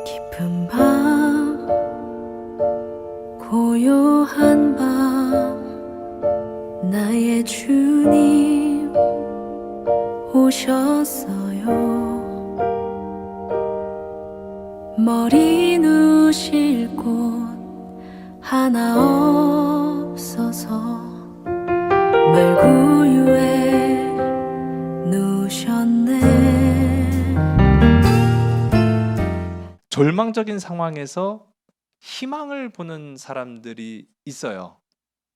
깊은 밤 고요한 밤 나의 주님 오셨어요. 머리 누실 곳 하나 없어서 말구유에 누우셨네. 절망적인 상황에서 희망을 보는 사람들이 있어요.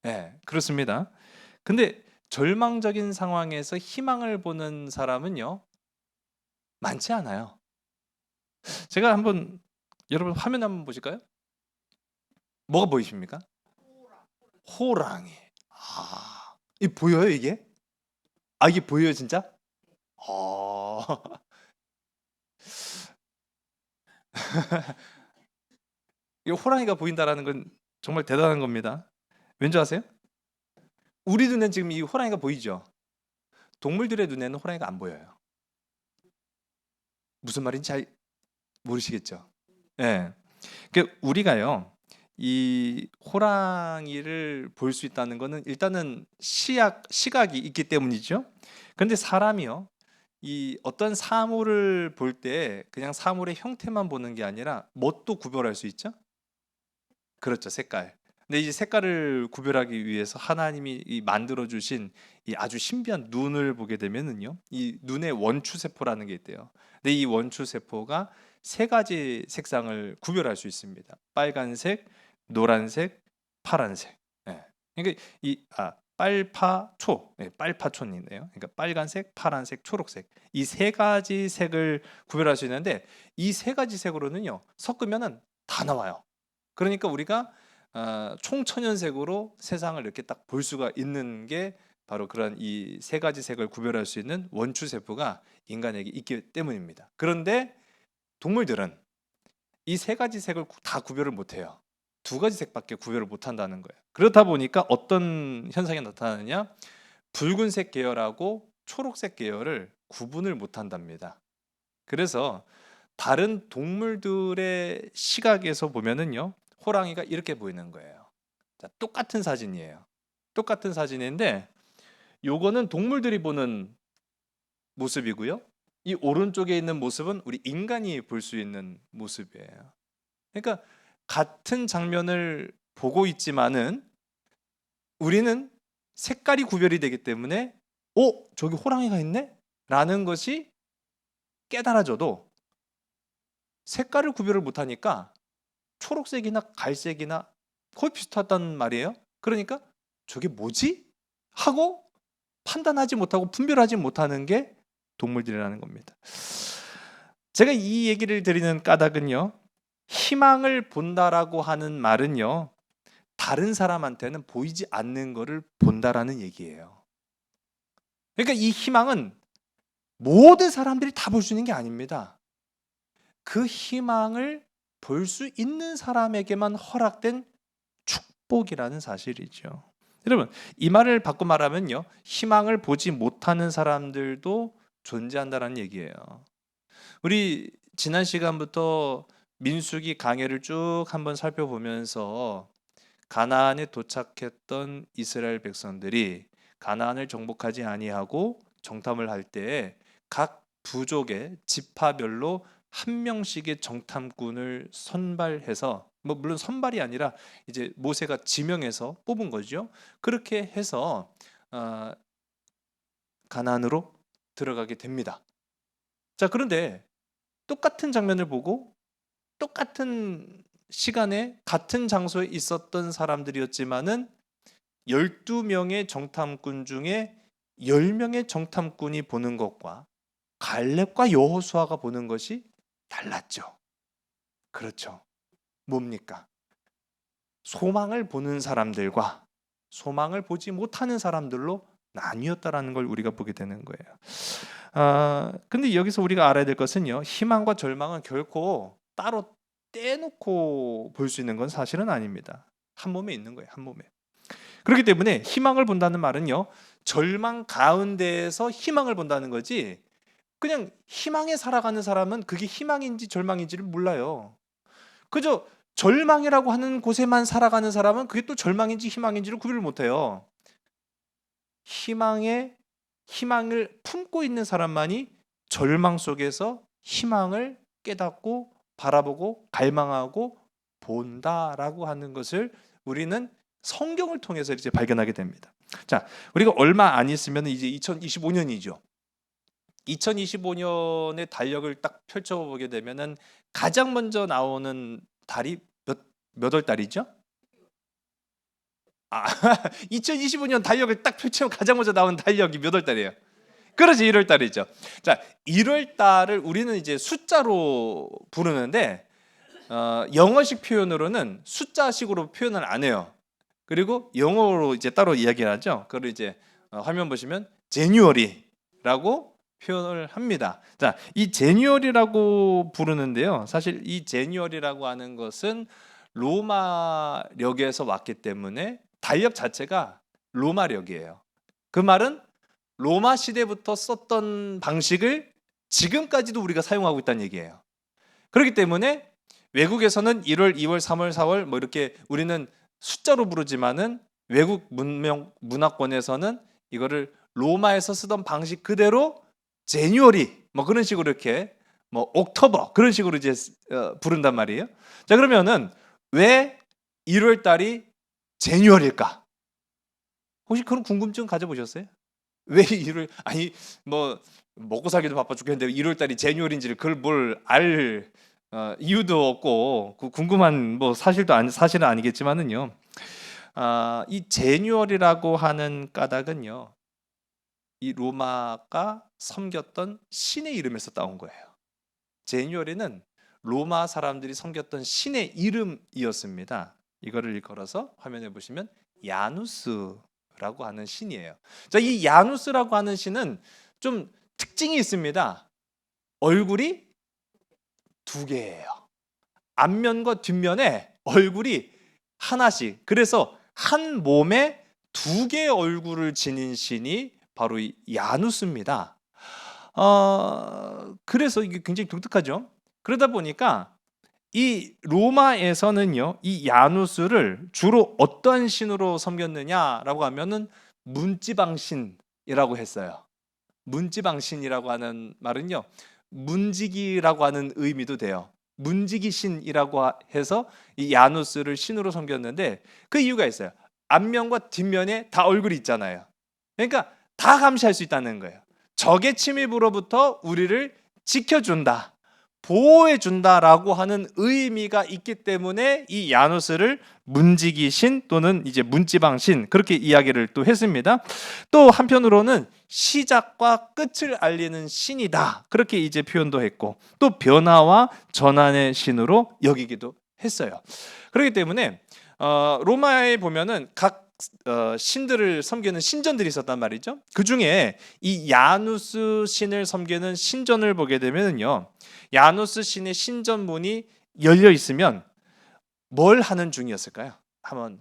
네, 그렇습니다. 근데 절망적인 상황에서 희망을 보는 사람은요, 많지 않아요. 제가 한번, 여러분 화면 한번 보실까요? 뭐가 보이십니까? 호랑이. 이 보여요, 이게? 이게 보여요, 진짜? 어, 이 호랑이가 보인다라는 건 정말 대단한 겁니다. 왠지 아세요? 우리 눈엔 지금 이 호랑이가 보이죠? 동물들의 눈에는 호랑이가 안 보여요. 무슨 말인지 잘 모르시겠죠? 예. 우리가요, 이 호랑이를 볼 수 있다는 거는 일단은 시각이 있기 때문이죠. 근데 사람이요, 이 어떤 사물을 볼 때 그냥 사물의 형태만 보는 게 아니라 뭣도 구별할 수 있죠? 그렇죠, 색깔. 근데 이 색깔을 구별하기 위해서 하나님이 이 만들어 주신 이 아주 신비한 눈을 보게 되면은요, 이 눈의 원추 세포라는 게 있대요. 근데 이 원추 세포가 세 가지 색상을 구별할 수 있습니다. 빨간색, 노란색, 파란색. 예. 그러니까 빨파초, 예, 빨파촌이 있네요. 그러니까 빨간색, 파란색, 초록색. 이 세 가지 색을 구별할 수 있는데 이 세 가지 색으로는요, 섞으면은 다 나와요. 그러니까 우리가 총천연색으로 세상을 이렇게 딱 볼 수가 있는 게 바로 그런 이 세 가지 색을 구별할 수 있는 원추 세포가 인간에게 있기 때문입니다. 그런데 동물들은 이 세 가지 색을 다 구별을 못해요. 두 가지 색밖에 구별을 못한다는 거예요. 그렇다 보니까 어떤 현상이 나타나느냐? 붉은색 계열하고 초록색 계열을 구분을 못한답니다. 그래서 다른 동물들의 시각에서 보면은요, 호랑이가 이렇게 보이는 거예요. 자, 똑같은 사진이에요. 똑같은 사진인데 요거는 동물들이 보는 모습이고요, 이 오른쪽에 있는 모습은 우리 인간이 볼 수 있는 모습이에요. 그러니까 같은 장면을 보고 있지만은 우리는 색깔이 구별이 되기 때문에 저기 호랑이가 있네? 라는 것이 깨달아져도 색깔을 구별을 못하니까 초록색이나 갈색이나 거의 비슷하단 말이에요. 그러니까 저게 뭐지? 하고 판단하지 못하고 분별하지 못하는 게 동물들이라는 겁니다. 제가 이 얘기를 드리는 까닭은요, 희망을 본다라고 하는 말은요, 다른 사람한테는 보이지 않는 거를 본다라는 얘기예요. 그러니까 이 희망은 모든 사람들이 다 볼 수 있는 게 아닙니다. 그 희망을 볼 수 있는 사람에게만 허락된 축복이라는 사실이죠. 여러분, 이 말을 바꿔 말하면요, 희망을 보지 못하는 사람들도 존재한다는 얘기예요. 우리 지난 시간부터 민수기 강해를 쭉 한번 살펴보면서 가나안에 도착했던 이스라엘 백성들이 가나안을 정복하지 아니하고 정탐을 할 때에 각 부족의 지파별로 한 명씩의 정탐꾼을 선발해서, 뭐 물론 선발이 아니라 이제 모세가 지명해서 뽑은 거죠. 그렇게 해서 가나안으로 들어가게 됩니다. 자, 그런데 똑같은 장면을 보고 똑같은 시간에 같은 장소에 있었던 사람들이었지만은 12명의 정탐꾼 중에 10명의 정탐꾼이 보는 것과 갈렙과 여호수아가 보는 것이 달랐죠. 그렇죠. 뭡니까? 소망을 보는 사람들과 소망을 보지 못하는 사람들로 나뉘었다라는 걸 우리가 보게 되는 거예요. 근데 여기서 우리가 알아야 될 것은요, 희망과 절망은 결코 따로 떼놓고 볼 수 있는 건 사실은 아닙니다. 한 몸에 있는 거예요, 한 몸에. 그렇기 때문에 희망을 본다는 말은요, 절망 가운데에서 희망을 본다는 거지, 그냥 희망에 살아가는 사람은 그게 희망인지 절망인지를 몰라요. 그저 절망이라고 하는 곳에만 살아가는 사람은 그게 또 절망인지 희망인지를 구별을 못해요. 희망을 품고 있는 사람만이 절망 속에서 희망을 깨닫고 바라보고 갈망하고 본다라고 하는 것을 우리는 성경을 통해서 이제 발견하게 됩니다. 자, 우리가 얼마 안 있으면 이제 2025년이죠. 2025년의 달력을 딱 펼쳐보게 되면은 가장 먼저 나오는 달이 몇 월 달이죠? 2025년 달력을 딱 펼치면 가장 먼저 나오는 달력이 몇 월 달이에요? 그렇지, 1월 달이죠. 자, 1월 달을 우리는 이제 숫자로 부르는데 영어식 표현으로는 숫자식으로 표현을 안 해요. 그리고 영어로 이제 따로 이야기를 하죠. 그걸 이제 화면 보시면 제뉴어리라고 표현을 합니다. 자, 이 제뉴어리라고 부르는데요. 사실 이 제뉴어리라고 하는 것은 로마력에서 왔기 때문에 달력 자체가 로마력이에요. 그 말은 로마 시대부터 썼던 방식을 지금까지도 우리가 사용하고 있다는 얘기예요. 그렇기 때문에 외국에서는 1월, 2월, 3월, 4월 뭐 이렇게 우리는 숫자로 부르지만은 외국 문화권에서는 이거를 로마에서 쓰던 방식 그대로 제뉴어리 뭐 그런 식으로 이렇게 뭐 옥토버 그런 식으로 이제 부른단 말이에요. 자, 그러면은 왜 1월 달이 제뉴어리일까? 혹시 그런 궁금증 가져보셨어요? 왜 1월 뭐 먹고 살기도 바빠 죽겠는데 1월 달이 제뉴어리인지를 그걸 뭘 알 이유도 없고 그 궁금한 뭐 사실은 아니겠지만은요. 이 제뉴얼이라고 하는 까닭은요, 이 로마가 섬겼던 신의 이름에서 따온 거예요. 제뉴얼이는 로마 사람들이 섬겼던 신의 이름이었습니다. 이거를 걸어서 화면에 보시면 야누스라고 하는 신이에요. 자, 이 야누스라고 하는 신은 좀 특징이 있습니다. 얼굴이 두 개예요. 앞면과 뒷면에 얼굴이 하나씩. 그래서 한 몸에 두 개의 얼굴을 지닌 신이 바로 이 야누스입니다. 그래서 이게 굉장히 독특하죠. 그러다 보니까 이 로마에서는요, 이 야누스를 주로 어떠한 신으로 섬겼느냐라고 하면은 문지방신이라고 했어요. 문지방신이라고 하는 말은요, 문지기라고 하는 의미도 돼요. 문지기 신이라고 해서 이 야누스를 신으로 섬겼는데 그 이유가 있어요. 앞면과 뒷면에 다 얼굴이 있잖아요. 그러니까 다 감시할 수 있다는 거예요. 적의 침입으로부터 우리를 지켜준다, 보호해준다라고 하는 의미가 있기 때문에 이 야누스를 문지기 신 또는 이제 문지방 신 그렇게 이야기를 또 했습니다. 또 한편으로는 시작과 끝을 알리는 신이다 그렇게 이제 표현도 했고 또 변화와 전환의 신으로 여기기도 했어요. 그렇기 때문에 로마에 보면은 각 신들을 섬기는 신전들이 있었단 말이죠. 그 중에 이 야누스 신을 섬기는 신전을 보게 되면요, 야누스 신의 신전문이 열려 있으면 뭘 하는 중이었을까요? 한번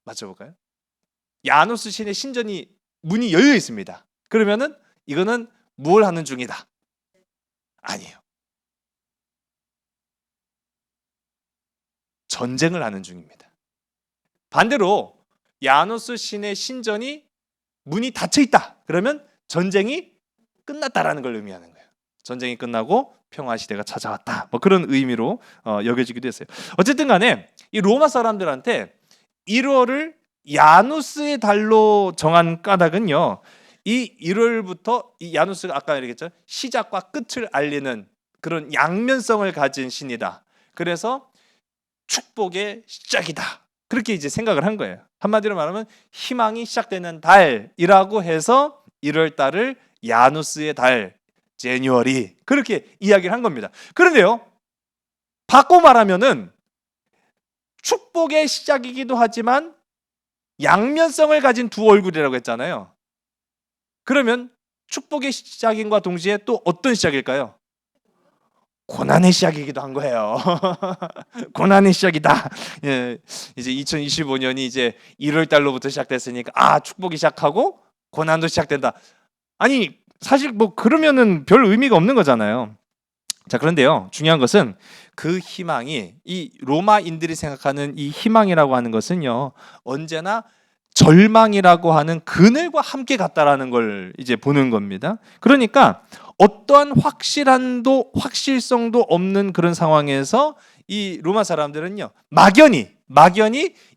맞춰볼까요? 야누스 신의 신전이 문이 열려 있습니다. 그러면은 이거는 뭘 하는 중이다? 아니에요. 전쟁을 하는 중입니다. 반대로 야누스 신의 신전이 문이 닫혀 있다. 그러면 전쟁이 끝났다라는 걸 의미하는 거예요. 전쟁이 끝나고 평화 시대가 찾아왔다. 뭐 그런 의미로 여겨지기도 했어요. 어쨌든 간에 이 로마 사람들한테 1월을 야누스의 달로 정한 까닭은요, 이 1월부터 이 야누스가 아까 얘기했죠, 시작과 끝을 알리는 그런 양면성을 가진 신이다. 그래서 축복의 시작이다. 그렇게 이제 생각을 한 거예요. 한마디로 말하면 희망이 시작되는 달이라고 해서 1월 달을 야누스의 달, 제뉴얼이 그렇게 이야기를 한 겁니다. 그런데요, 바꿔 말하면은 축복의 시작이기도 하지만 양면성을 가진 두 얼굴이라고 했잖아요. 그러면 축복의 시작인과 동시에 또 어떤 시작일까요? 고난의 시작이기도 한 거예요. 고난의 시작이다. 예, 이제 2025년이 이제 1월 달로부터 시작됐으니까 축복이 시작하고 고난도 시작된다. 아니 사실 뭐 그러면은 별 의미가 없는 거잖아요. 자, 그런데요, 중요한 것은 그 희망이, 이 로마인들이 생각하는 이 희망이라고 하는 것은요, 언제나 절망이라고 하는 그늘과 함께 갔다라는 걸 이제 보는 겁니다. 그러니까 어떠한 확실성도 없는 그런 상황에서 이 로마 사람들은요, 막연히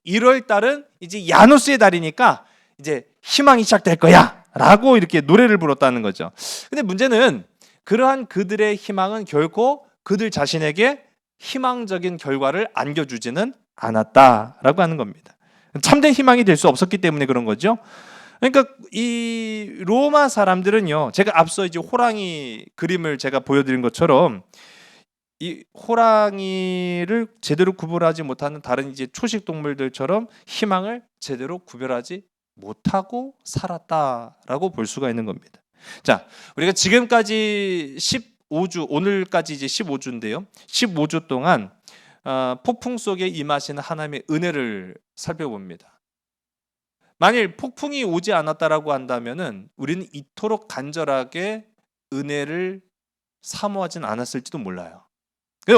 1월 달은 이제 야누스의 달이니까 이제 희망이 시작될 거야 라고 이렇게 노래를 불렀다는 거죠. 근데 문제는 그러한 그들의 희망은 결코 그들 자신에게 희망적인 결과를 안겨주지는 않았다라고 하는 겁니다. 참된 희망이 될 수 없었기 때문에 그런 거죠. 그러니까 이 로마 사람들은요, 제가 앞서 이제 호랑이 그림을 제가 보여드린 것처럼 이 호랑이를 제대로 구별하지 못하는 다른 이제 초식 동물들처럼 희망을 제대로 구별하지 못하고 살았다라고 볼 수가 있는 겁니다. 자, 우리가 지금까지 15주, 오늘까지 이제 15주인데요. 15주 동안 폭풍 속에 임하시는 하나님의 은혜를 살펴봅니다. 만일 폭풍이 오지 않았다라고 한다면은 우리는 이토록 간절하게 은혜를 사모하진 않았을지도 몰라요.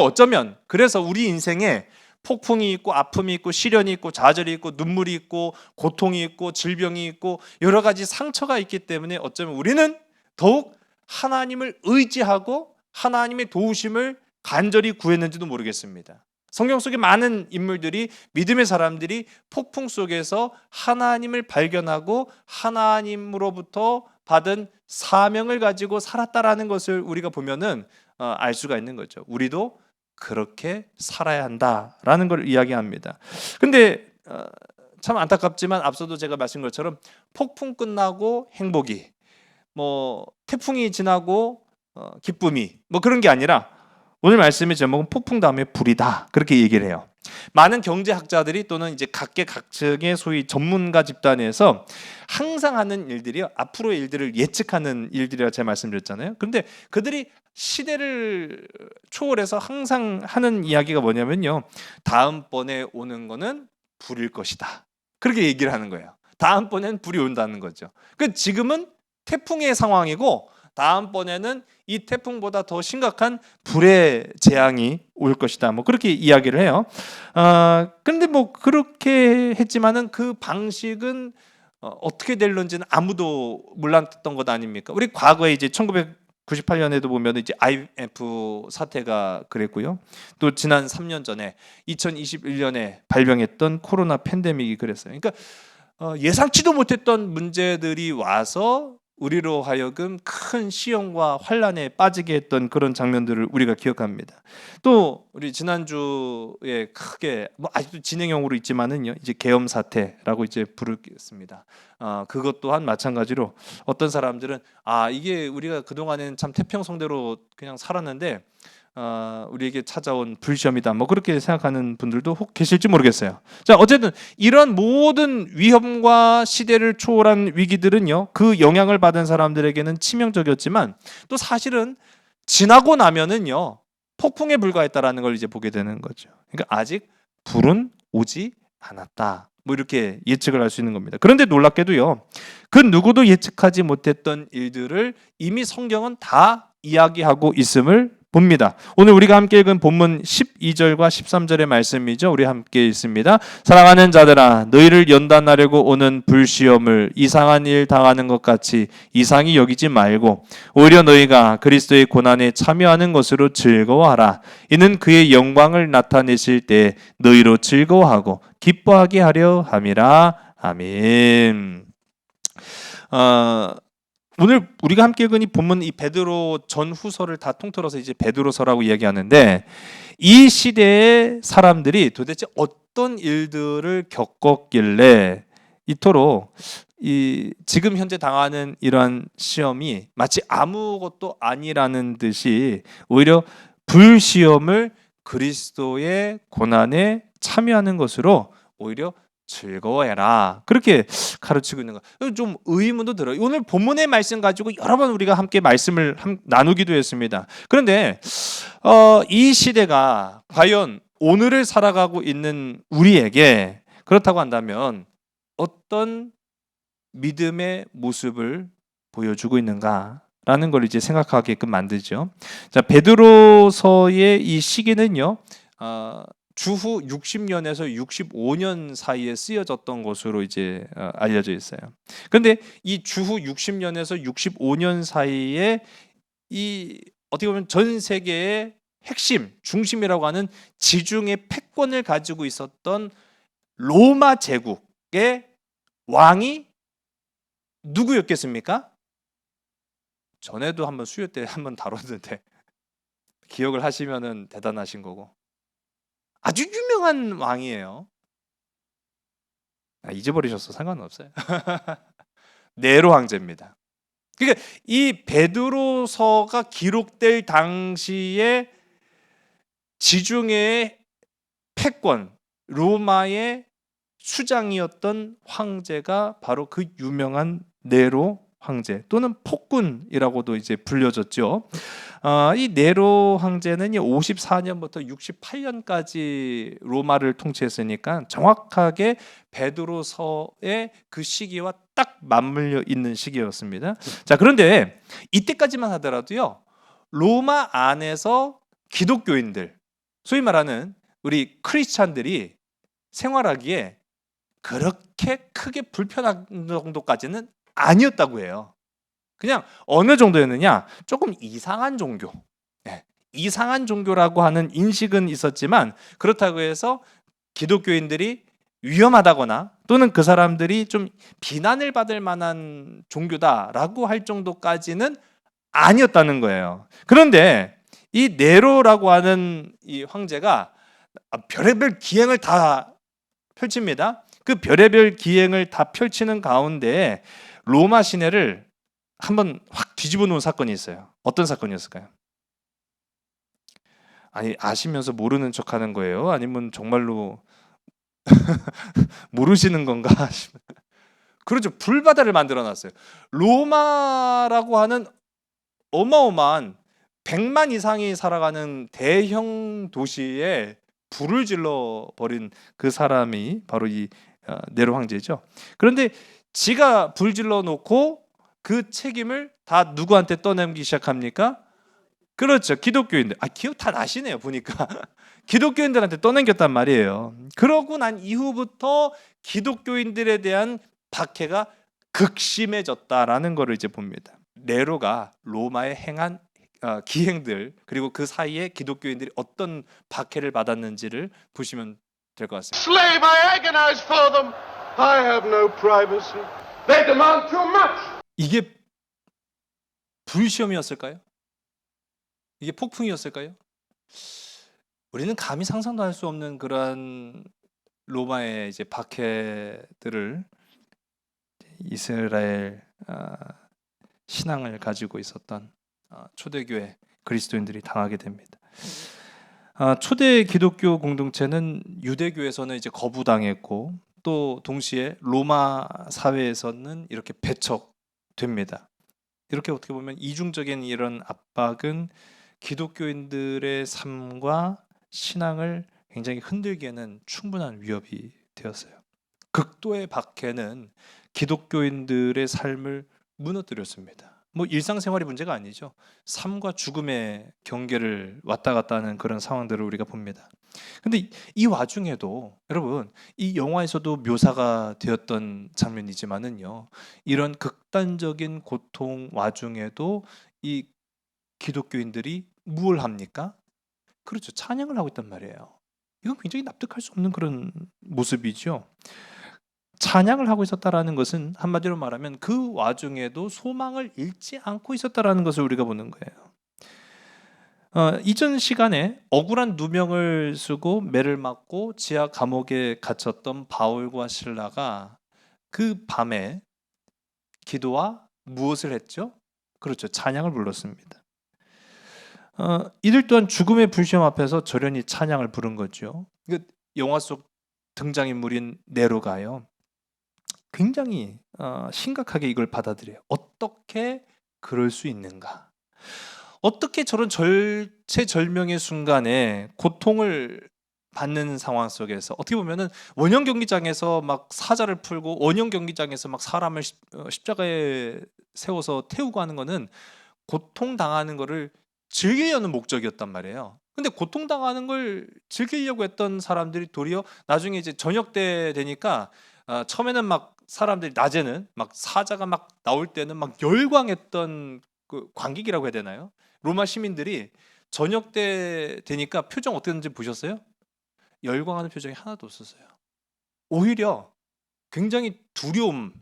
어쩌면 그래서 우리 인생에 폭풍이 있고 아픔이 있고 시련이 있고 좌절이 있고 눈물이 있고 고통이 있고 질병이 있고 여러 가지 상처가 있기 때문에 어쩌면 우리는 더욱 하나님을 의지하고 하나님의 도우심을 간절히 구했는지도 모르겠습니다. 성경 속에 많은 인물들이, 믿음의 사람들이 폭풍 속에서 하나님을 발견하고 하나님으로부터 받은 사명을 가지고 살았다라는 것을 우리가 보면은 알 수가 있는 거죠. 우리도 그렇게 살아야 한다라는 걸 이야기합니다. 근데 참 안타깝지만 앞서도 제가 말씀드린 것처럼 폭풍 끝나고 행복이, 뭐 태풍이 지나고 기쁨이, 뭐 그런 게 아니라 오늘 말씀의 제목은 폭풍 다음에 불이다, 그렇게 얘기를 해요. 많은 경제학자들이 또는 이제 각계각층의 소위 전문가 집단에서 항상 하는 일들이요, 앞으로의 일들을 예측하는 일들이라고 제가 말씀드렸잖아요. 그런데 그들이 시대를 초월해서 항상 하는 이야기가 뭐냐면요, 다음번에 오는 거는 불일 것이다, 그렇게 얘기를 하는 거예요. 다음번에는 불이 온다는 거죠. 그 지금은 태풍의 상황이고 다음번에는 이 태풍보다 더 심각한 불의 재앙이 올 것이다, 뭐 그렇게 이야기를 해요. 근데 뭐 그렇게 했지만은 그 방식은 어떻게 될런지는 아무도 몰랐던 것 아닙니까? 우리 과거에 이제 1998년에도 보면 이제 IMF 사태가 그랬고요. 또 지난 3년 전에 2021년에 발병했던 코로나 팬데믹이 그랬어요. 그러니까 예상치도 못했던 문제들이 와서 우리로 하여금 큰 시험과 환란에 빠지게 했던 그런 장면들을 우리가 기억합니다. 또 우리 지난주에 크게 뭐 아직도 진행형으로 있지만은요, 이제 계엄 사태라고 이제 부르겠습니다. 그것 또한 마찬가지로 어떤 사람들은 이게 우리가 그동안에는 참 태평성대로 그냥 살았는데 우리에게 찾아온 불시험이다, 뭐 그렇게 생각하는 분들도 혹 계실지 모르겠어요. 자, 어쨌든 이런 모든 위험과 시대를 초월한 위기들은요, 그 영향을 받은 사람들에게는 치명적이었지만 또 사실은 지나고 나면은요 폭풍에 불과했다라는 걸 이제 보게 되는 거죠. 그러니까 아직 불은 오지 않았다, 뭐 이렇게 예측을 할 수 있는 겁니다. 그런데 놀랍게도요, 그 누구도 예측하지 못했던 일들을 이미 성경은 다 이야기하고 있음을 봅니다. 오늘 우리가 함께 읽은 본문 12절과 13절의 말씀이죠. 우리 함께 읽습니다. 사랑하는 자들아, 너희를 연단하려고 오는 불시험을 이상한 일 당하는 것 같이 이상히 여기지 말고 오히려 너희가 그리스도의 고난에 참여하는 것으로 즐거워하라. 이는 그의 영광을 나타내실 때 너희로 즐거워하고 기뻐하게 하려 함이라. 아멘. 오늘 우리가 함께 읽은 이 본문, 이 베드로 전후서를 다 통틀어서 이제 베드로서라고 이야기하는데, 이 시대의 사람들이 도대체 어떤 일들을 겪었길래 이토록 지금 현재 당하는 이러한 시험이 마치 아무것도 아니라는 듯이 오히려 불시험을 그리스도의 고난에 참여하는 것으로 오히려 즐거워해라, 그렇게 가르치고 있는 거, 좀 의문도 들어요. 오늘 본문의 말씀 가지고 여러 번 우리가 함께 말씀을 나누기도 했습니다. 그런데 이 시대가 과연 오늘을 살아가고 있는 우리에게 그렇다고 한다면 어떤 믿음의 모습을 보여주고 있는가라는 걸 이제 생각하게끔 만들죠. 자, 베드로서의 이 시기는요, 주후 60년에서 65년 사이에 쓰여졌던 것으로 이제 알려져 있어요. 그런데 이 주후 60년에서 65년 사이에 이 어떻게 보면 전 세계의 핵심, 중심이라고 하는 지중해 패권을 가지고 있었던 로마 제국의 왕이 누구였겠습니까? 전에도 한번 수요 때 한번 다뤘는데 기억을 하시면은 대단하신 거고, 아주 유명한 왕이에요. 잊어버리셨어 상관없어요. 네로 황제입니다. 그러니까 이 베드로서가 기록될 당시에 지중해의 패권, 로마의 수장이었던 황제가 바로 그 유명한 네로 황제 또는 폭군이라고도 이제 불려졌죠. 이 네로 황제는 54년부터 68년까지 로마를 통치했으니까 정확하게 베드로서의 그 시기와 딱 맞물려 있는 시기였습니다. 자, 그런데 이때까지만 하더라도요, 로마 안에서 기독교인들, 소위 말하는 우리 크리스찬들이 생활하기에 그렇게 크게 불편한 정도까지는 아니었다고 해요. 그냥 어느 정도였느냐, 조금 이상한 종교, 이상한 종교라고 하는 인식은 있었지만, 그렇다고 해서 기독교인들이 위험하다거나 또는 그 사람들이 좀 비난을 받을 만한 종교다라고 할 정도까지는 아니었다는 거예요. 그런데 이 네로라고 하는 이 황제가 별의별 기행을 다 펼칩니다. 그 별의별 기행을 다 펼치는 가운데 로마 시내를 한번 확 뒤집어 놓은 사건이 있어요. 어떤 사건이었을까요? 아니, 아시면서 모르는 척하는 거예요? 아니면 정말로 모르시는 건가? 그렇죠. 불바다를 만들어 놨어요. 로마라고 하는 어마어마한 100만 이상이 살아가는 대형 도시에 불을 질러 버린 그 사람이 바로 이 네로 황제죠. 그런데 지가 불 질러 놓고 그 책임을 다 누구한테 떠넘기기 시작합니까? 그렇죠. 기독교인들. 기억 다 나시네요, 보니까. 기독교인들한테 떠넘겼단 말이에요. 그러고 난 이후부터 기독교인들에 대한 박해가 극심해졌다라는 것을 이제 봅니다. 네로가 로마에 행한 기행들, 그리고 그 사이에 기독교인들이 어떤 박해를 받았는지를 보시면 될 것 같습니다. Slave, I agonize for them. I have no privacy. They demand too much. 이게 불시험이었을까요? 이게 폭풍이었을까요? 우리는 감히 상상도 할 수 없는 그러한 로마의 이제 박해들을 이스라엘 신앙을 가지고 있었던 초대교회 그리스도인들이 당하게 됩니다. 초대 기독교 공동체는 유대교에서는 이제 거부당했고, 또 동시에 로마 사회에서는 이렇게 배척됩니다. 이렇게 어떻게 보면 이중적인 이런 압박은 기독교인들의 삶과 신앙을 굉장히 흔들기에는 충분한 위협이 되었어요. 극도의 박해는 기독교인들의 삶을 무너뜨렸습니다. 뭐 일상생활의 문제가 아니죠. 삶과 죽음의 경계를 왔다 갔다 하는 그런 상황들을 우리가 봅니다. 근데 이 와중에도 여러분, 이 영화에서도 묘사가 되었던 장면이지만은요, 이런 극단적인 고통 와중에도 이 기독교인들이 무엇을 합니까? 그렇죠. 찬양을 하고 있단 말이에요. 이건 굉장히 납득할 수 없는 그런 모습이죠. 찬양을 하고 있었다라는 것은 한마디로 말하면 그 와중에도 소망을 잃지 않고 있었다라는 것을 우리가 보는 거예요. 이전 시간에 억울한 누명을 쓰고 매를 맞고 지하 감옥에 갇혔던 바울과 실라가 그 밤에 기도와 무엇을 했죠? 그렇죠. 찬양을 불렀습니다. 이들 또한 죽음의 불시험 앞에서 절연히 찬양을 부른 거죠. 영화 속 등장인물인 네로가요, 굉장히 심각하게 이걸 받아들여요. 어떻게 그럴 수 있는가? 어떻게 저런 절체절명의 순간에 고통을 받는 상황 속에서 어떻게 보면은 원형 경기장에서 막 사자를 풀고 원형 경기장에서 막 사람을 십자가에 세워서 태우고 하는 거는 고통당하는 거를 즐기려는 목적이었단 말이에요. 근데 고통당하는 걸 즐기려고 했던 사람들이 도리어 나중에 이제 저녁 때 되니까 처음에는 막 사람들이 낮에는 막 사자가 막 나올 때는 막 열광했던 그 관객이라고 해야 되나요? 로마 시민들이 저녁 때 되니까 표정 어땠는지 보셨어요? 열광하는 표정이 하나도 없었어요. 오히려 굉장히 두려움,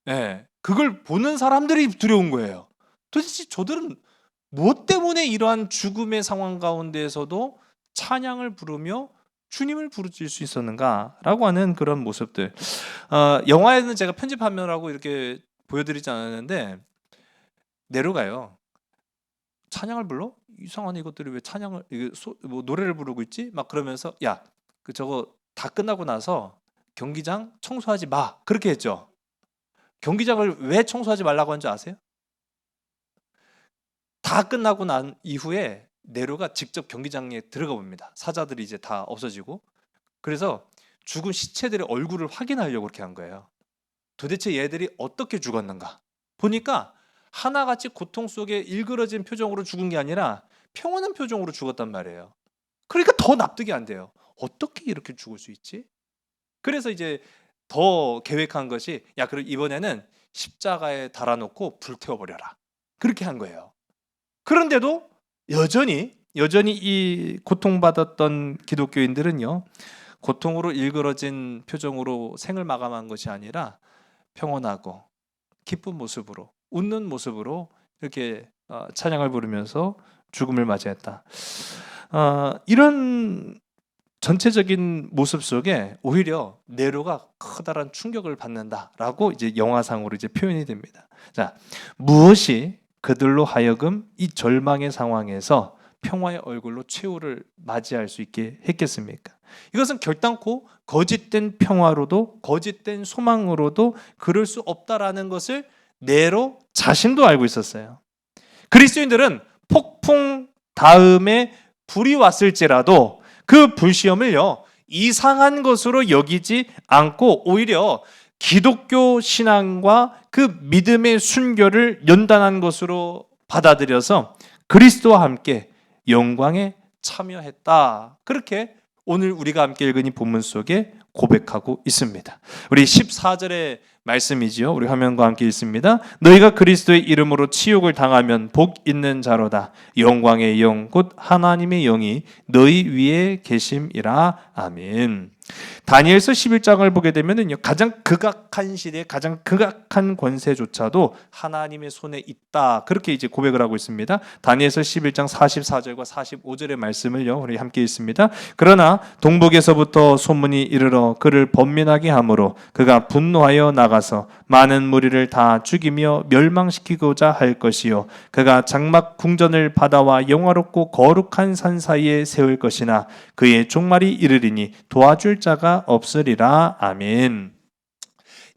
예, 그걸 보는 사람들이 두려운 거예요. 도대체 저들은 무엇 때문에 이러한 죽음의 상황 가운데에서도 찬양을 부르며 주님을 부르실 수 있었는가라고 하는 그런 모습들. 영화에는 제가 편집하느라고 이렇게 보여드리지 않았는데 네로가요. 찬양을 불러? 이상하네 이것들이 왜 찬양을 뭐 노래를 부르고 있지? 막 그러면서 야, 그 저거 다 끝나고 나서 경기장 청소하지 마. 그렇게 했죠. 경기장을 왜 청소하지 말라고 한지 아세요? 다 끝나고 난 이후에 네로가 직접 경기장에 들어가 봅니다. 사자들이 이제 다 없어지고. 그래서 죽은 시체들의 얼굴을 확인하려고 그렇게 한 거예요. 도대체 얘들이 어떻게 죽었는가? 보니까 하나같이 고통 속에 일그러진 표정으로 죽은 게 아니라 평온한 표정으로 죽었단 말이에요. 그러니까 더 납득이 안 돼요. 어떻게 이렇게 죽을 수 있지? 그래서 이제 더 계획한 것이 야, 그럼 이번에는 십자가에 달아놓고 불태워버려라. 그렇게 한 거예요. 그런데도 여전히 이 고통받았던 기독교인들은요, 고통으로 일그러진 표정으로 생을 마감한 것이 아니라 평온하고 기쁜 모습으로, 웃는 모습으로 이렇게 찬양을 부르면서 죽음을 맞이했다. 이런 전체적인 모습 속에 오히려 네로가 커다란 충격을 받는다라고 이제 영화상으로 이제 표현이 됩니다. 자, 무엇이 그들로 하여금 이 절망의 상황에서 평화의 얼굴로 최후를 맞이할 수 있게 했겠습니까? 이것은 결단코 거짓된 평화로도 거짓된 소망으로도 그럴 수 없다라는 것을 네로 자신도 알고 있었어요. 그리스도인들은 폭풍 다음에 불이 왔을지라도 그 불시험을요, 이상한 것으로 여기지 않고 오히려 기독교 신앙과 그 믿음의 순결을 연단한 것으로 받아들여서 그리스도와 함께 영광에 참여했다. 그렇게 오늘 우리가 함께 읽은 이 본문 속에 고백하고 있습니다. 우리 14절의 말씀이지요. 우리 화면과 함께 있습니다. 너희가 그리스도의 이름으로 치욕을 당하면 복 있는 자로다. 영광의 영 곧 하나님의 영이 너희 위에 계심이라. 아멘. 다니엘서 11장을 보게 되면은요, 가장 극악한 시대, 가장 극악한 권세조차도 하나님의 손에 있다. 그렇게 이제 고백을 하고 있습니다. 다니엘서 11장 44절과 45절의 말씀을요, 우리 함께 읽습니다. 그러나 동북에서부터 소문이 이르러 그를 번민하게 하므로 그가 분노하여 나가서 많은 무리를 다 죽이며 멸망시키고자 할 것이요, 그가 장막 궁전을 바다와 영화롭고 거룩한 산 사이에 세울 것이나 그의 종말이 이르리니 도와줄 자가 없으리라. 아멘.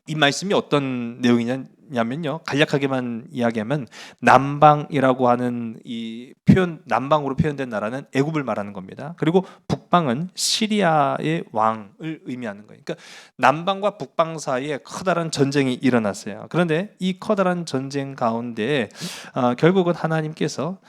이 말씀이 어떤 내용이냐면요, 간략하게만 이야기하면 남방이라고 하는 이 표현, 남방으로 표현된 나라는 애굽을 말하는 겁니다. 그리고 북방은 시리아의 왕을 의미하는 거예요. 그러니까 남방과 북방 사이에 커다란 전쟁이 일어났어요. 그런데 이 커다란 전쟁 가운데 결국은 하나님께서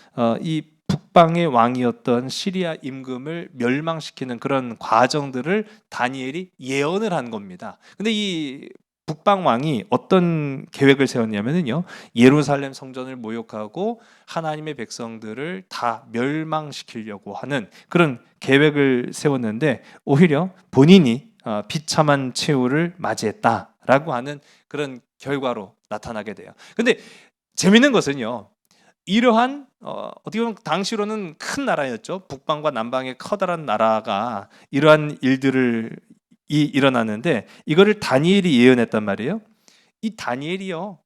이 북방의 왕이었던 시리아 임금을 멸망시키는 그런 과정들을 다니엘이 예언을 한 겁니다. 근데 이 북방 왕이 어떤 계획을 세웠냐면요, 예루살렘 성전을 모욕하고 하나님의 백성들을 다 멸망시키려고 하는 그런 계획을 세웠는데 오히려 본인이 비참한 최후를 맞이했다라고 하는 그런 결과로 나타나게 돼요. 근데 재밌는 것은요, 이러한 어떻게 보면 당시로는 큰 나라였죠. 북방과 남방의 커다란 나라가 이러한 일들을 일어나는데 이거를 다니엘이 예언했단 말이에요. 이 다니엘이요,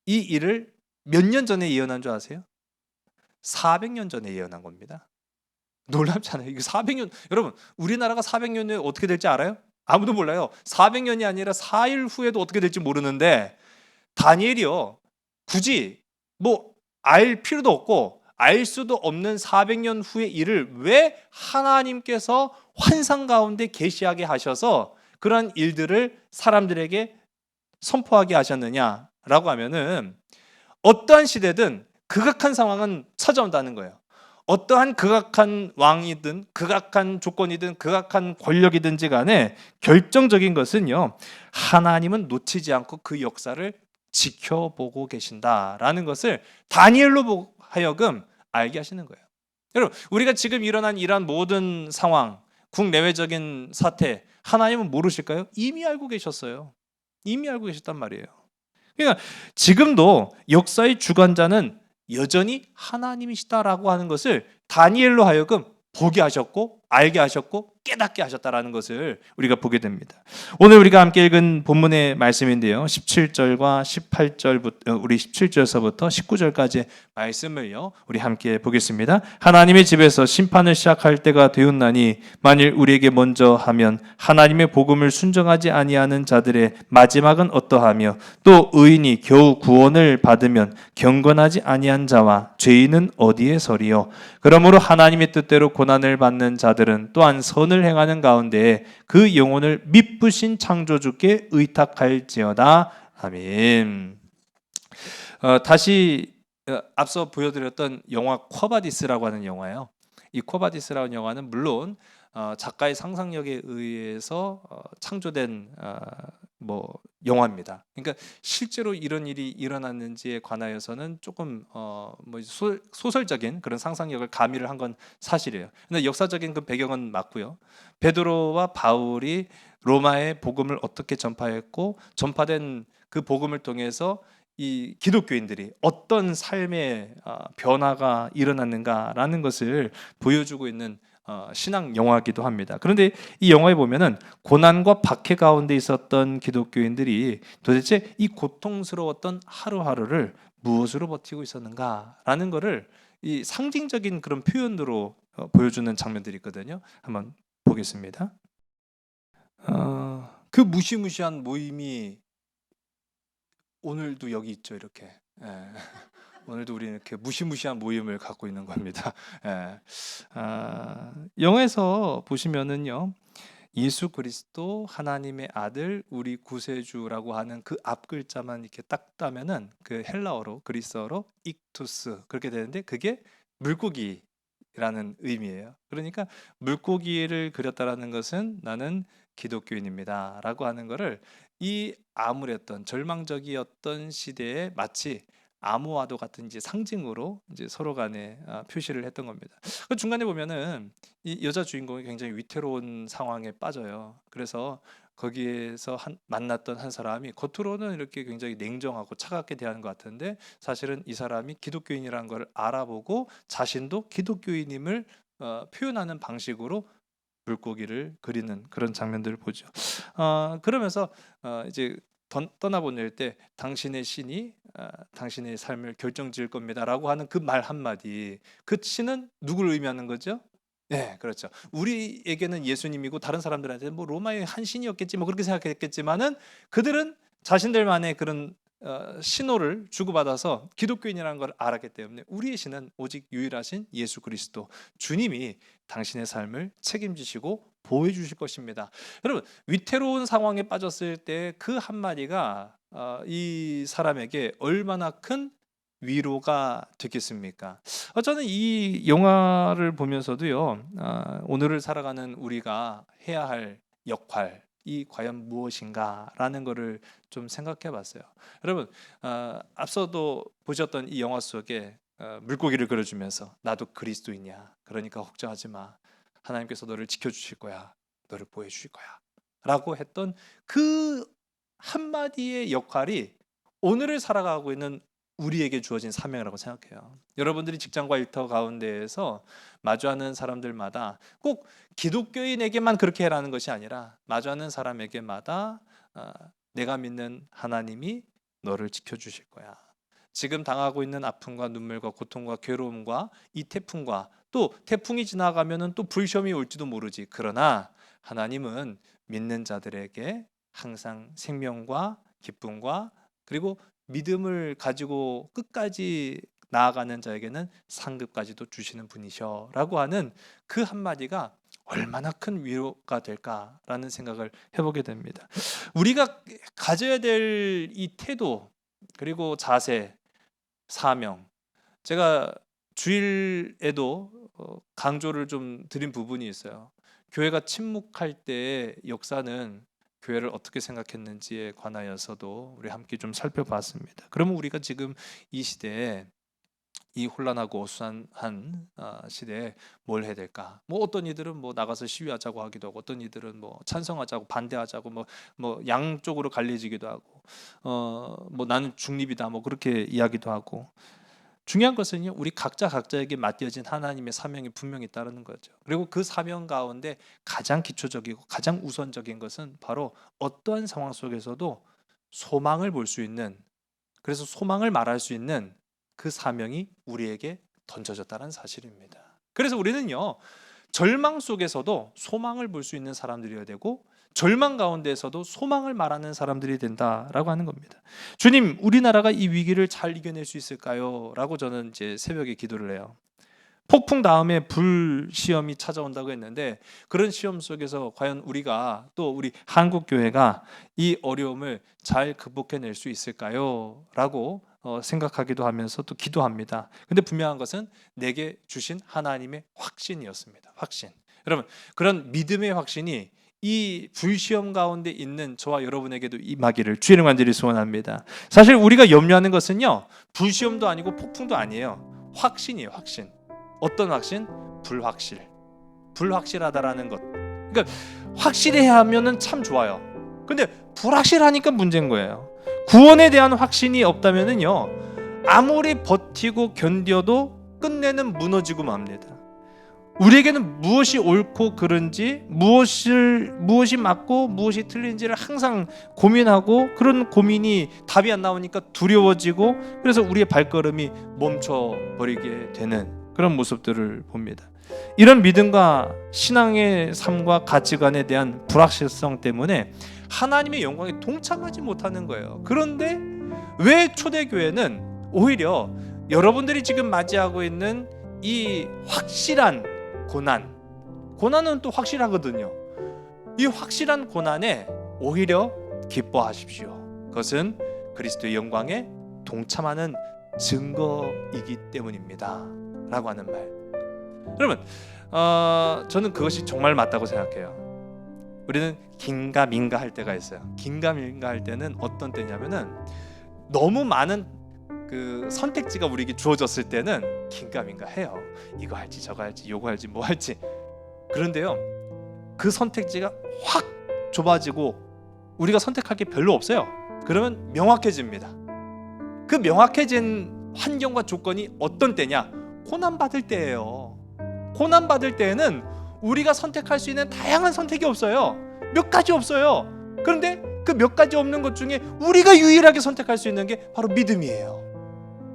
이 일을 몇 년 전에 예언한 줄 아세요? 400년 전에 예언한 겁니다. 놀랍잖아요. 이거 400년, 여러분 우리나라가 400년 후에 어떻게 될지 알아요? 아무도 몰라요. 400년이 아니라 4일 후에도 어떻게 될지 모르는데 다니엘이요, 굳이 뭐 알 필요도 없고 알 수도 없는 400년 후의 일을 왜 하나님께서 환상 가운데 계시하게 하셔서 그러한 일들을 사람들에게 선포하게 하셨느냐라고 하면은 어떠한 시대든 극악한 상황은 찾아온다는 거예요. 어떠한 극악한 왕이든 극악한 조건이든 극악한 권력이든지 간에 결정적인 것은요, 하나님은 놓치지 않고 그 역사를 지켜보고 계신다라는 것을 다니엘로 하여금 알게 하시는 거예요. 여러분, 우리가 지금 일어난 이러한 모든 상황, 국내외적인 사태, 하나님은 모르실까요? 이미 알고 계셨어요. 이미 알고 계셨단 말이에요. 그러니까 지금도 역사의 주관자는 여전히 하나님이시다라고 하는 것을 다니엘로 하여금 보게 하셨고 알게 하셨고 깨닫게 하셨다라는 것을 우리가 보게 됩니다. 오늘 우리가 함께 읽은 본문의 말씀인데요, 17절과 18절부터 우리 17절서부터 19절까지의 말씀을요 우리 함께 보겠습니다. 하나님의 집에서 심판을 시작할 때가 되었나니 만일 우리에게 먼저 하면 하나님의 복음을 순종하지 아니하는 자들의 마지막은 어떠하며 또 의인이 겨우 구원을 받으면 경건하지 아니한 자와 죄인은 어디에 서리요. 그러므로 하나님의 뜻대로 고난을 받는 자들은 또한 선을 행하는 가운데 그 영혼을 미쁘신 창조주께 의탁할지어다. 아멘. 다시 앞서 보여드렸던 영화 쿼바디스라고 하는 영화예요. 이 쿼바디스라는 영화는 물론 작가의 상상력에 의해서 창조된 영화입니다. 그러니까 실제로 이런 일이 일어났는지에 관하여서는 조금 소설적인 그런 상상력을 가미를 한 건 사실이에요. 근데 역사적인 그 배경은 맞고요. 베드로와 바울이 로마의 복음을 어떻게 전파했고 전파된 그 복음을 통해서 이 기독교인들이 어떤 삶의 변화가 일어났는가라는 것을 보여주고 있는 신앙 영화이기도 합니다. 그런데 이 영화에 보면은 고난과 박해 가운데 있었던 기독교인들이 도대체 이 고통스러웠던 하루하루를 무엇으로 버티고 있었는가라는 것을 이 상징적인 그런 표현으로 보여주는 장면들이 있거든요. 한번 보겠습니다. 그 무시무시한 모임이 오늘도 여기 있죠, 이렇게. 예. 오늘도 우리는 이렇게 무시무시한 모임을 갖고 있는 겁니다. 예. 영에서 보시면은요, 예수 그리스도 하나님의 아들 우리 구세주라고 하는 그 앞 글자만 이렇게 딱 따면은 그 헬라어로 그리스어로 익투스 그렇게 되는데 그게 물고기라는 의미예요. 그러니까 물고기를 그렸다라는 것은 나는 기독교인입니다라고 하는 것을 이 암울했던 절망적이었던 시대에 마치 암호와도 같은 이제 상징으로 이제 서로 간에 표시를 했던 겁니다. 그 중간에 보면은 이 여자 주인공이 굉장히 위태로운 상황에 빠져요. 그래서 거기에서 만났던 한 사람이 겉으로는 이렇게 굉장히 냉정하고 차갑게 대하는 것 같은데 사실은 이 사람이 기독교인이라는 걸 알아보고 자신도 기독교인임을 표현하는 방식으로 물고기를 그리는 그런 장면들을 보죠. 그러면서 이제 떠나보낼 때 당신의 신이 당신의 삶을 결정지을 겁니다라고 하는 그 말 한마디, 그 신은 누구를 의미하는 거죠? 네, 그렇죠. 우리에게는 예수님이고 다른 사람들한테는 뭐 로마의 한 신이었겠지 뭐 그렇게 생각했겠지만은 그들은 자신들만의 그런 신호를 주고받아서 기독교인이라는 걸 알았기 때문에 우리의 신은 오직 유일하신 예수 그리스도 주님이 당신의 삶을 책임지시고 보호해 주실 것입니다. 여러분, 위태로운 상황에 빠졌을 때 그 한마디가 이 사람에게 얼마나 큰 위로가 됐겠습니까? 저는 이 영화를 보면서도요, 오늘을 살아가는 우리가 해야 할 역할이 과연 무엇인가라는 것을 좀 생각해 봤어요. 여러분, 앞서도 보셨던 이 영화 속에 물고기를 그려주면서 나도 그리스도이냐, 그러니까 걱정하지 마, 하나님께서 너를 지켜주실 거야, 너를 보호해 주실 거야 라고 했던 그 한마디의 역할이 오늘을 살아가고 있는 우리에게 주어진 사명이라고 생각해요. 여러분들이 직장과 일터 가운데에서 마주하는 사람들마다 꼭 기독교인에게만 그렇게 해라는 것이 아니라 마주하는 사람에게마다 내가 믿는 하나님이 너를 지켜주실 거야. 지금 당하고 있는 아픔과 눈물과 고통과 괴로움과 이 태풍과 또 태풍이 지나가면은 또 불시험이 올지도 모르지. 그러나 하나님은 믿는 자들에게 항상 생명과 기쁨과 그리고 믿음을 가지고 끝까지 나아가는 자에게는 상급까지도 주시는 분이셔라고 하는 그 한마디가 얼마나 큰 위로가 될까라는 생각을 해보게 됩니다. 우리가 가져야 될 이 태도, 그리고 자세, 사명, 제가 주일에도 강조를 좀 드린 부분이 있어요. 교회가 침묵할 때의 역사는 교회를 어떻게 생각했는지에 관하여서도 우리 함께 좀 살펴봤습니다. 그러면 우리가 지금 이 시대에, 이 혼란하고 어수선한 시대에 뭘 해야 될까? 뭐 어떤 이들은 뭐 나가서 시위하자고 하기도 하고, 어떤 이들은 뭐 찬성하자고 반대하자고 뭐 양쪽으로 갈려지기도 하고, 뭐 나는 중립이다 뭐 그렇게 이야기도 하고. 중요한 것은요, 우리 각자에게 맡겨진 하나님의 사명이 분명히 있다는 거죠. 그리고 그 사명 가운데 가장 기초적이고 가장 우선적인 것은 바로 어떠한 상황 속에서도 소망을 볼 수 있는, 그래서 소망을 말할 수 있는 그 사명이 우리에게 던져졌다는 사실입니다. 그래서 우리는요, 절망 속에서도 소망을 볼 수 있는 사람들이어야 되고, 절망 가운데에서도 소망을 말하는 사람들이 된다라고 하는 겁니다. 주님, 우리나라가 이 위기를 잘 이겨낼 수 있을까요? 라고 저는 이제 새벽에 기도를 해요. 폭풍 다음에 불 시험이 찾아온다고 했는데, 그런 시험 속에서 과연 우리가, 또 우리 한국 교회가 이 어려움을 잘 극복해낼 수 있을까요? 라고 생각하기도 하면서 또 기도합니다. 근데 분명한 것은 내게 주신 하나님의 확신이었습니다. 확신. 여러분, 그런 믿음의 확신이 이 불시험 가운데 있는 저와 여러분에게도 임하기를 주의 간절히 소원합니다. 사실 우리가 염려하는 것은요, 불시험도 아니고 폭풍도 아니에요. 확신이에요. 확신. 어떤 확신? 불확실. 불확실하다라는 것. 그러니까 확실해야 하면은 참 좋아요. 근데 불확실하니까 문제인 거예요. 구원에 대한 확신이 없다면은요, 아무리 버티고 견뎌도 끝내는 무너지고 맙니다. 우리에게는 무엇이 옳고 그른지, 무엇이 맞고 무엇이 틀린지를 항상 고민하고, 그런 고민이 답이 안 나오니까 두려워지고, 그래서 우리의 발걸음이 멈춰버리게 되는 그런 모습들을 봅니다. 이런 믿음과 신앙의 삶과 가치관에 대한 불확실성 때문에 하나님의 영광에 동참하지 못하는 거예요. 그런데 왜 초대교회는 오히려 여러분들이 지금 맞이하고 있는 이 확실한 고난은 또 확실하거든요. 이 확실한 고난에 오히려 기뻐하십시오. 그것은 그리스도의 영광에 동참하는 증거이기 때문입니다 라고 하는 말. 여러분, 저는 그것이 정말 맞다고 생각해요. 우리는 긴가민가 할 때가 있어요. 긴가민가 할 때는 어떤 때냐면은, 너무 많은 그 선택지가 우리에게 주어졌을 때는 긴가민가 해요. 이거 할지 저거 할지 요거 할지 뭐 할지. 그런데요, 그 선택지가 확 좁아지고 우리가 선택할 게 별로 없어요. 그러면 명확해집니다. 그 명확해진 환경과 조건이 어떤 때냐? 고난받을 때예요. 고난받을 때에는 우리가 선택할 수 있는 다양한 선택이 없어요. 몇 가지 없어요. 그런데 그 몇 가지 없는 것 중에 우리가 유일하게 선택할 수 있는 게 바로 믿음이에요.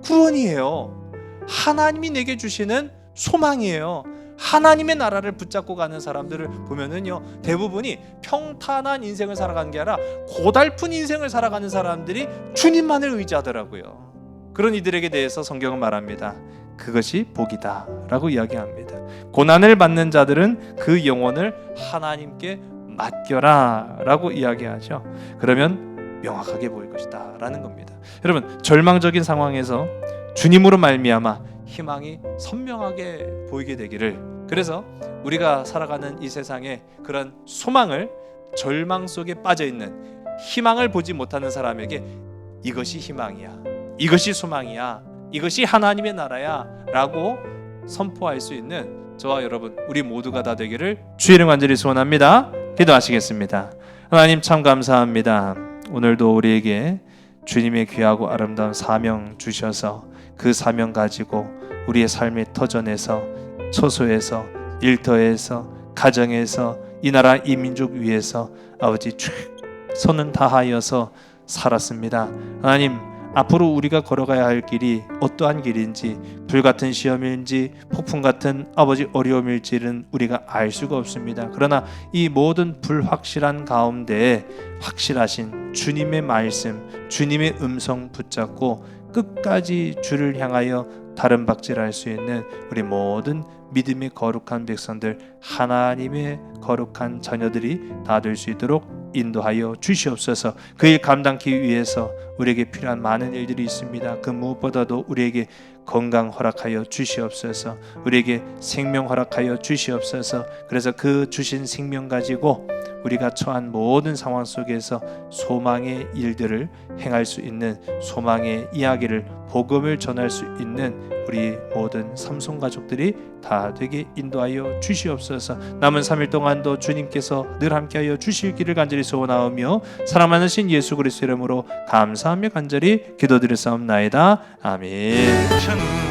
구원이에요. 하나님이 내게 주시는 소망이에요. 하나님의 나라를 붙잡고 가는 사람들을 보면은요, 대부분이 평탄한 인생을 살아가는 게 아니라 고달픈 인생을 살아가는 사람들이 주님만을 의지하더라고요. 그런 이들에게 대해서 성경은 말합니다. 그것이 복이다 라고 이야기합니다. 고난을 받는 자들은 그 영혼을 하나님께 맡겨라 라고 이야기하죠. 그러면 명확하게 보일 것이다 라는 겁니다. 여러분, 절망적인 상황에서 주님으로 말미암아 희망이 선명하게 보이게 되기를, 그래서 우리가 살아가는 이 세상에 그런 소망을, 절망 속에 빠져있는 희망을 보지 못하는 사람에게 이것이 희망이야, 이것이 소망이야, 이것이 하나님의 나라야 라고 선포할 수 있는 저와 여러분, 우리 모두가 다 되기를 주의 이름 간절히 소원합니다. 기도하시겠습니다. 하나님, 참 감사합니다. 오늘도 우리에게 주님의 귀하고 아름다운 사명 주셔서 그 사명 가지고 우리의 삶의 터전에서, 처소에서, 일터에서, 가정에서, 이 나라 이 민족 위에서 아버지 최선을 다하여서 살았습니다. 하나님, 앞으로 우리가 걸어가야 할 길이 어떠한 길인지, 불같은 시험일지 폭풍 같은 아버지 어려움일지는 우리가 알 수가 없습니다. 그러나 이 모든 불확실한 가운데 확실하신 주님의 말씀, 주님의 음성 붙잡고 끝까지 주를 향하여 다른 박질할 수 있는 우리 모든 믿음의 거룩한 백성들, 하나님의 거룩한 자녀들이 다 될 수 있도록 인도하여 주시옵소서. 그 일 감당하기 위해서 우리에게 필요한 많은 일들이 있습니다. 그 무엇보다도 우리에게 건강 허락하여 주시옵소서. 우리에게 생명 허락하여 주시옵소서. 그래서 그 주신 생명 가지고 우리가 처한 모든 상황 속에서 소망의 일들을 행할 수 있는, 소망의 이야기를, 복음을 전할 수 있는 우리 모든 삼손 가족들이 다 되게 인도하여 주시옵소서. 남은 3일 동안도 주님께서 늘 함께하여 주실 길을 간절히 소원하오며 사랑하는 예수 그리스도 이름으로 감사하며 간절히 기도드렸사옵나이다. 아멘.